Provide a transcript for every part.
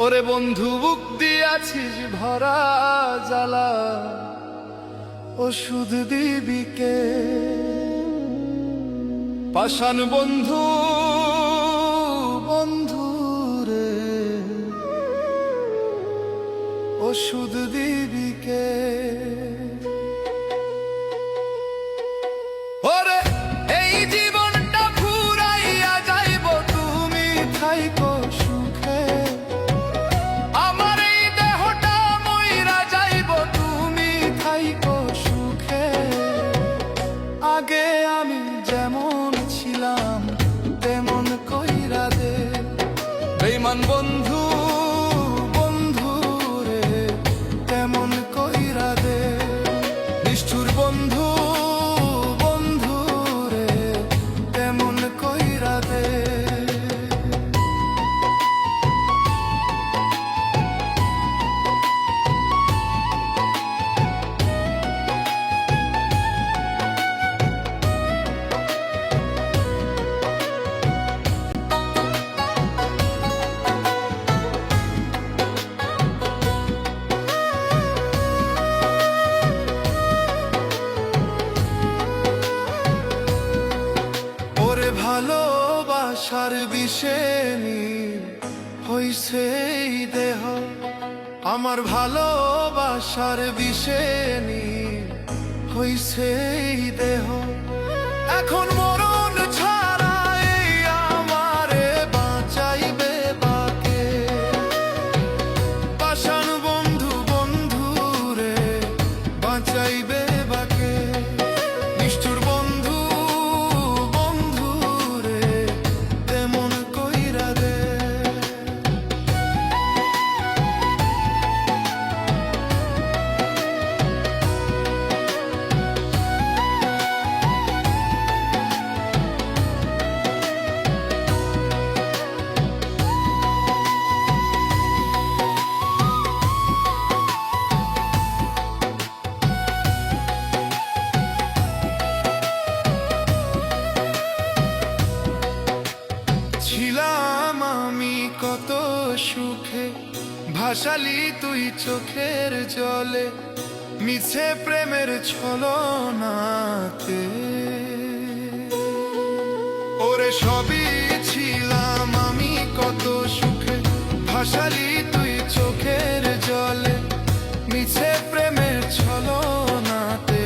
ওরে বন্ধু বুক দিয়াছিস ভরা জ্বালা, ওষুধ দিবি কে? পাষাণ বন্ধু বন্ধু রে, ওষুধ দিবি কে? ওরে এই জীবনটা ফুরাইয়া যাইব, তুমি থাইকো সুখে। আমার এই দেহটা মইরা যাইব, তুমি থাইকো সুখে। আগে আমি যেমন ছিলাম তেমন কইরা দে, বেঈমান বন্ধু বন্ধু রে, তেমন কইরা দে। নিষ্ঠুর বন্ধু বন্ধু রে, তেমন কইরা দে। ভালোবাসার বিষে হইছে এই দেহ, আমার ভালোবাসার বিষে হইছে এই দেহ। এখন মরণ ছাড়া এই আমারে বাঁচাইবে বাকে? পাষাণ বন্ধু বন্ধু রে, বাঁচাইবে বাকে? নিষ্ঠুর বন্ধু বন্ধু রে, তেমন কইরা দে। ছিলাম আমি কত সুখে, ভাসালি তুই চোখের জলে, মিছে প্রেমের ছলনাতে। ওরে সবই ছিলাম আমি কত সুখে, ভাসালি তুই চোখের জলে, মিছে প্রেমের ছলনাতে।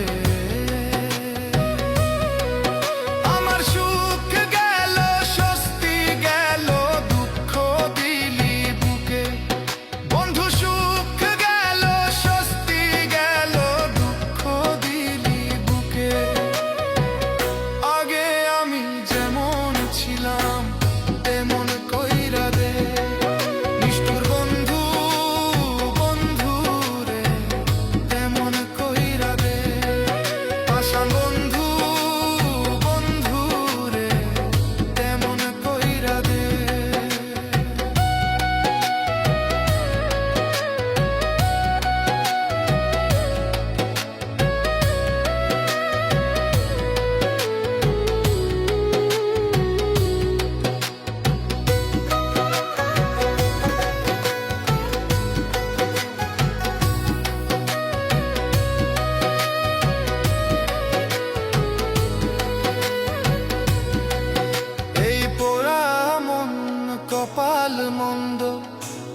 কপাল মন্দ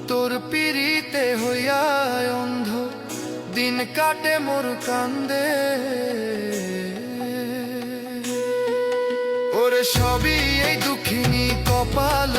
তোর পিড়িতে হইয়া অন্ধ, দিন কাটে মোর কান্দে। ওরে সবই এই দুঃখিনী কপাল